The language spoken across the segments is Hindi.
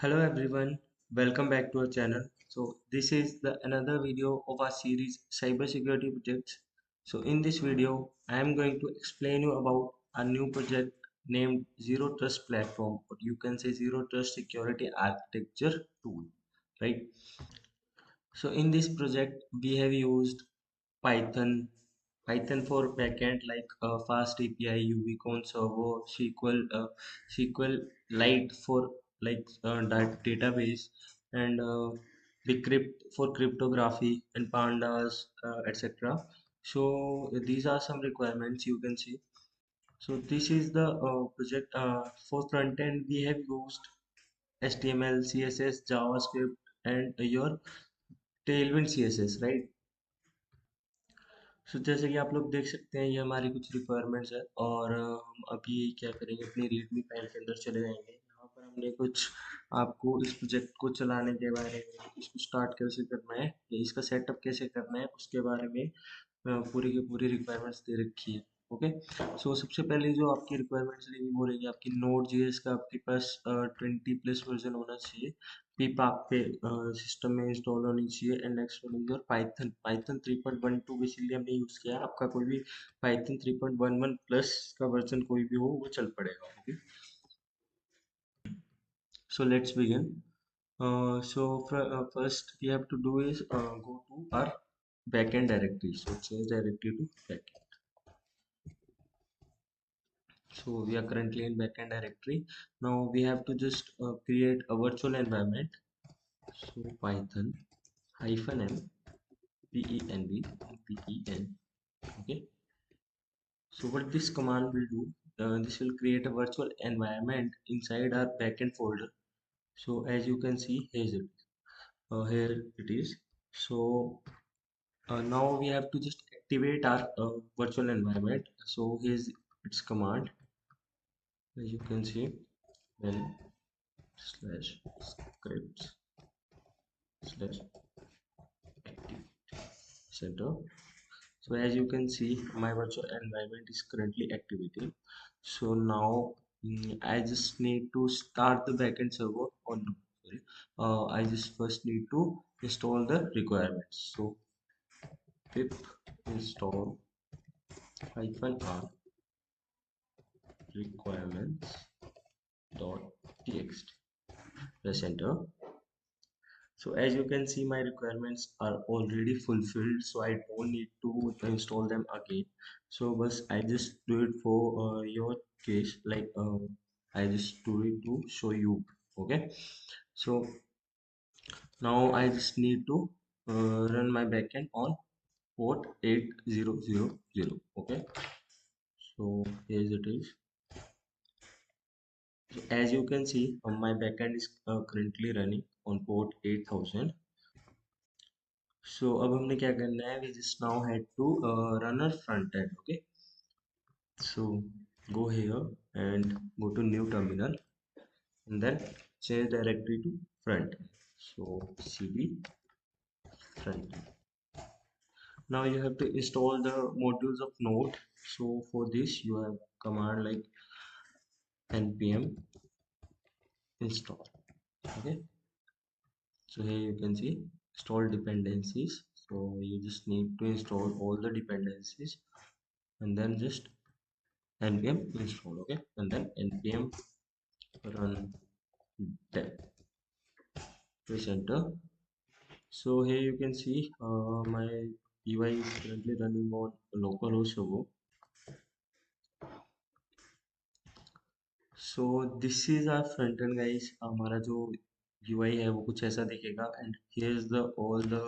Hello everyone, welcome back to our channel. So this is the another video of our series cybersecurity projects. So in this video, I am going to explain you about a new project named Zero Trust Platform, or you can say Zero Trust Security Architecture Tool, right? So in this project, we have used Python, Python for backend like Fast API, UbiCon Server, SQLite for like database, and Bcrypt for cryptography, and Pandas, etc. So these are some requirements you can see. So this is the project for front end. We have used HTML, CSS, JavaScript, and your Tailwind CSS, right? So जैसे कि आप लोग देख सकते हैं ये हमारी कुछ रिक्वायरमेंट्स है और हम अभी क्या करेंगे अपनी रीडमी फाइल के अंदर चले जाएंगे। यहाँ पर हमने कुछ आपको इस प्रोजेक्ट को चलाने के बारे में, इसको स्टार्ट कैसे करना है या इसका सेटअप कैसे करना है उसके बारे में पूरी की पूरी रिक्वायरमेंट्स दे रखी है। ओके, सो सबसे पहले जो आपकी रिक्वायरमेंट्स रहेंगी वो रहेगी आपकी नोड जीएस का आपके पास 20+ वर्जन होना चाहिए। पिप आपके सिस्टम में इंस्टॉल होनी चाहिए एंड नेक्स्ट होनी चाहिए। और पाइथन पाइथन 3.12 बेसिकली हमने यूज़ किया है। आपका कोई भी पाइथन 3.11 प्लस का वर्जन कोई भी हो वो चल पड़ेगा। Okay, so let's begin. First we have to do is go to our backend directory. So change directory to backend. So we are currently in backend directory. Now we have to just create a virtual environment. So Python -m penv. Okay. So what this command will do, this will create a virtual environment inside our backend folder. So as you can see, here it is. So now we have to just activate our virtual environment. So here's its command. As you can see, then slash scripts slash active center. So as you can see, my virtual environment is currently activated. So now I just need to start the backend server. Or no, sorry, I just first need to install the requirements. So pip install -r requirements txt. Press enter. So as you can see, my requirements are already fulfilled, so I don't need to install them again. So but I just do it for your case, like I just do it to show you. Okay, so now I just need to run my backend on port 8000. Okay, so here it is. So as you can see, my backend is currently running on port 8000. So अब हमने क्या करना है, we just now had to run our front end. Okay, so go here and go to new terminal and then change directory to front. So cd front. Now you have to install the modules of node. So for this you have command like npm install. Okay, so here you can see install dependencies. So you just need to install all the dependencies and then just npm install. Okay, and then npm run dev. Press enter. So here you can see my UI is currently running on localhost server. So this is our front end guys. हमारा जो UI है वो कुछ ऐसा दिखेगा and here's the all the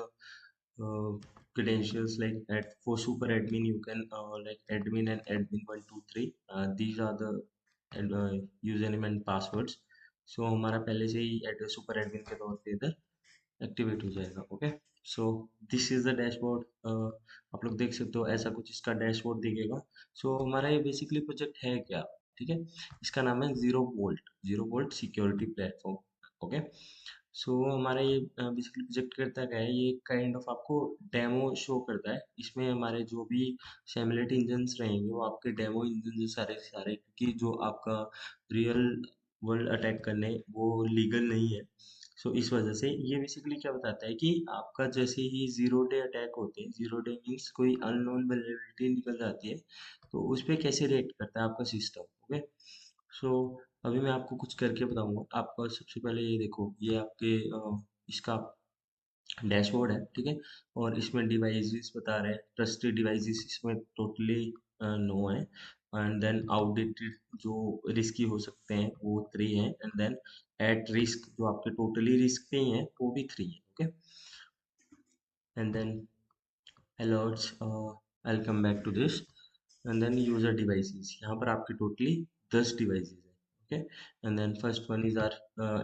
credentials like at for super admin you can like admin and admin 123. These are the username and passwords. So हमारा पहले से ही एट सुपर एडमिन के तौर पे इधर एक्टिवेट हो जाएगा। Okay, so this is the dashboard. आप लोग देख सकते हो ऐसा कुछ इसका डैशबोर्ड दिखेगा। सो हमारा ये बेसिकली प्रोजेक्ट है क्या, ठीक है, इसका नाम है zero vault security platform. Okay, so हमारा ये बेसिकली प्रोजेक्ट करता क्या है, ये काइंड ऑफ आपको डेमो शो करता है। इसमें हमारे जो भी सिमुलेट इंजन्स रहेंगे वो आपके डेमो इंजन सारे सारे, क्योंकि जो आपका रियल वर्ल्ड अटैक करने वो लीगल नहीं है। सो इस वजह से ये बेसिकली क्या बताता है कि आपका जैसे ही जीरो डे अटैक होते हैं, जीरो डे मीन्स कोई अननोन वल्नरेबिलिटी निकल जाती है, तो उस पर कैसे रिएक्ट करता है आपका सिस्टम। ओके। सो अभी मैं आपको कुछ करके बताऊंगा। आपका सबसे पहले ये देखो, ये आपके इसका डैशबोर्ड है, ठीक है। और इसमें डिवाइसेस बता रहे हैं, ट्रस्टेड डिवाइसेस इसमें टोटली नो है। एंड देन आउटडेटेड जो रिस्की हो सकते हैं वो 3 हैं। एंड देन एट रिस्क जो आपके टोटली रिस्क पे ही हैं वो भी 3 है। Okay. And then alerts, I'll come back to this. And then user devices, यहाँ पर आपके totally 10 devices हैं। okay। and then first one is our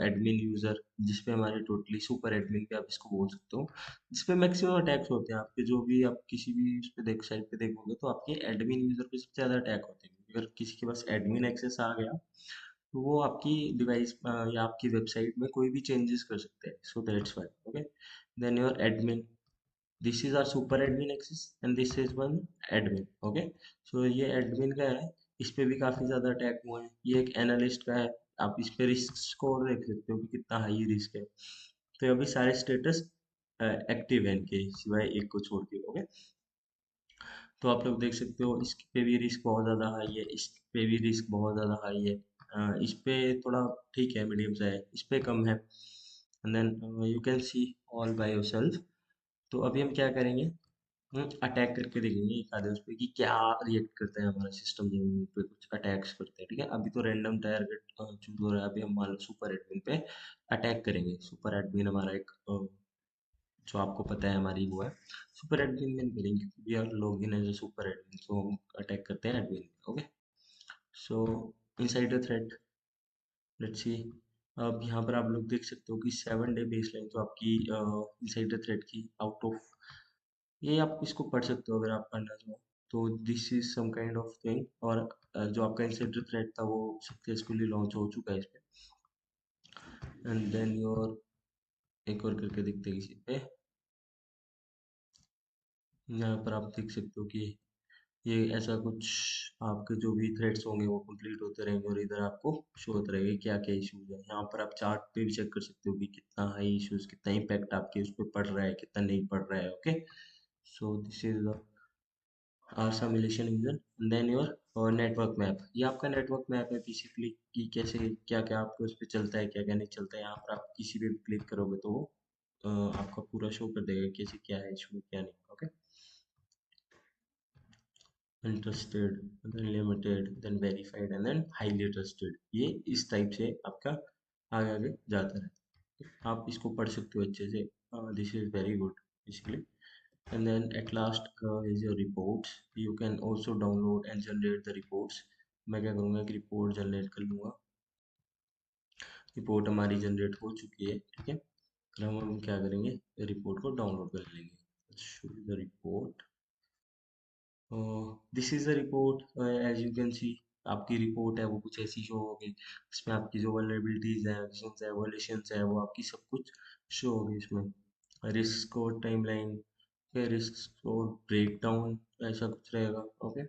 admin user, जिसपे हमारे totally super admin पे आप इसको बोल सकते हो, जिसपे मैक्सिमम अटैक्स होते हैं आपके। जो भी आप किसी भी उस पे देख साइट पे देखोगे तो आपके एडमिन यूजर पे सबसे ज़्यादा अटैक होते हैं, क्योंकि अगर किसी के पास एडमिन एक्सेस आ गया तो वो आपकी डिवाइस या आपकी वेबसाइट में कोई भी चेंजेस कर सकते हैं। So that's why. Okay. Then your admin, this is our super admin access and this is one admin. Okay. So ये एडमिन का है, इस पे भी काफी ज्यादा अटैक हुए हैं। ये एक एनालिस्ट का है, आप इस पे रिस्क स्कोर देख सकते हो कि कितना हाई रिस्क है। तो अभी सारे स्टेटस एक्टिव है इनके, सिवाय एक को छोड़ के। ओके। तो आप लोग देख सकते हो इस पे भी रिस्क बहुत ज़्यादा हाई है, इस पे भी रिस्क बहुत ज़्यादा हाई है। इस पे थोड़ा ठीक है, मीडियम सा है, इस पे कम है। And then you can see all by yourself. तो अभी हम क्या करेंगे, अटैक करके देखेंगे एक आधे उस पे कि क्या रिएक्ट करता है हमारा सिस्टम जब हम उन पे कुछ अटैक्स करते हैं। ठीक है, अभी तो रैंडम टारगेट चूज हो रहा है। अभी हम मान लो सुपर एडमिन पे अटैक करेंगे। सुपर एडमिन हमारा एक जो आपको पता है हमारी वो है। सुपर एडमिन में नहीं करेंगे, we are login as a super admin, so हम अटैक करते हैं admin. Okay. So insider threat, let's see. अब यहाँ पर आप लोग देख सकते हो कि 7 डे बेसलाइन जो आपकी इनसाइडर थ्रेट की आउट ऑफ, ये आप इसको पढ़ सकते हो अगर आप पढ़ना चाहो तो। This is some kind of thing. और जो आपका इंसाइडर थ्रेड था वो सक्सेसफुली लॉन्च हो चुका है इस पे। एंड देन योर, एक और करके देखते हैं इसी पे। यहाँ पर आप देख सकते हो कि ये ऐसा कुछ आपके जो भी थ्रेड्स होंगे वो कंप्लीट होते रहेंगे, और इधर आपको शो होता रहेगा क्या क्या इश्यूज है। यहाँ पर आप चार्ट पे भी चेक कर सकते हो कि कितना हाई इश्यूज, कितना इम्पैक्ट आपके उस पर पड़ रहा है, कितना नहीं पड़ रहा है। Okay. So this is our simulation engine. Then your network map, ये आपका नेटवर्क मैप है बेसिकली, कि कैसे क्या क्या आपके उस पर चलता है, क्या क्या नहीं चलता है। यहाँ पर आप किसी पे भी क्लिक करोगे तो वो आपका पूरा शो कर देगा कैसे क्या है इसमें, क्या नहीं। Okay. Interested, then limited, then verified and then highly trusted. ये इस टाइप से आपका आगे आगे जाता रहता है। आप इसको पढ़ सकते हो अच्छे से। This is very good basically. And then at last is your reports. You can also download and generate the reports. मैं क्या करूँगा कि रिपोर्ट जनरेट कर लूँगा। रिपोर्ट हमारी जनरेट हो चुकी है, ठीक है। फिर हम क्या करेंगे, रिपोर्ट को डाउनलोड कर लेंगे। Show the report, this is the report. As you can see, आपकी रिपोर्ट है वो कुछ ऐसी शो होगी। इसमें आपकी जो वल्नरेबिलिटीज हैं, एक्शंस है, वॉलेशंस है, वो आपकी सब कुछ शो होगी इसमें। रिस्क और टाइमलाइन, रिस्क और ब्रेकडाउन, ऐसा कुछ रहेगा। Okay.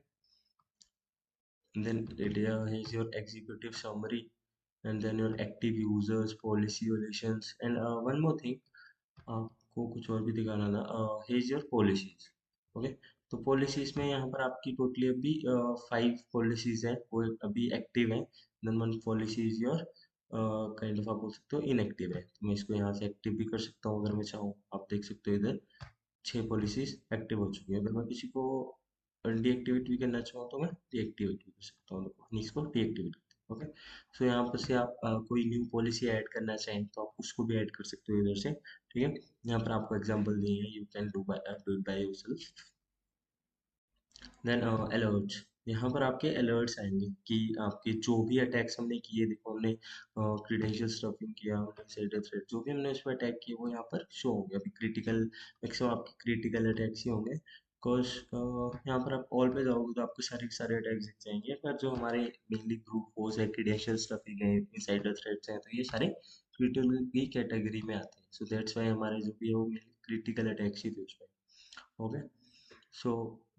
then here is your executive summary, and then your active users, policy violations, and one more thing आपको कुछ और भी दिखाना था। Hedge your policies. ओके। तो पॉलिसीज में यहाँ पर आपकी टोटली अभी 5 पॉलिसीज हैं वो अभी एक्टिव हैं। Then one policy is your kind of, आप बोल सकते हो इनएक्टिव है। तो मैं इसको यहाँ से एक्टिव भी कर सकता हूँ अगर मैं चाहूँ। आप देख सकते हो इधर 6 पॉलिसीज एक्टिव हो चुकी है। अगर मैं किसी को डीएक्टिवेट भी करना चाहूँ तो मैं डीएक्टिवेट भी कर सकता हूँ। देखो इसको डीएक्टिवेट करते हैं। ओके। सो यहाँ पर से आप कोई न्यू पॉलिसी ऐड करना चाहें तो आप उसको भी ऐड कर सकते हो इधर से। ठीक है, यहाँ पर आपको एग्जांपल दिए हैं, you can do it by yourself. Then alerts, यहाँ पर आपके अलर्ट्स आएंगे कि आपके जो भी अटैक्स हमने किए। देखो हमने क्रीडेंशियल स्टफिंग किया, हमने इनसाइडर थ्रेट, जो भी हमने उस पर अटैक किए वो यहाँ पर शो होंगे। अभी क्रिटिकल, मैक्सिमम आपके क्रिटिकल अटैक्स ही होंगे। बिकॉज यहाँ पर आप ऑल पे जाओगे तो आपको सारे के सारे अटैक्स दिख जाएंगे। पर जो हमारे मेनली ग्रुप फोर्स है, क्रीडेंशियल स्टफिंग है, इनसाइडर थ्रेट्स हैं, तो ये सारे क्रिटिकल की कैटेगरी में आते हैं। सो दैट्स वाई हमारे जो भी है वो क्रिटिकल अटैक्स ही थे उसमें। Okay. So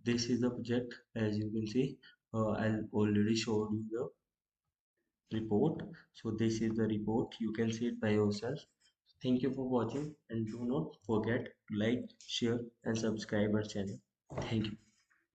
this is the project, as you can see. I'll already showed you the report. So this is the report, you can see it by yourself. Thank you for watching and do not forget to like, share and subscribe our channel. Thank you.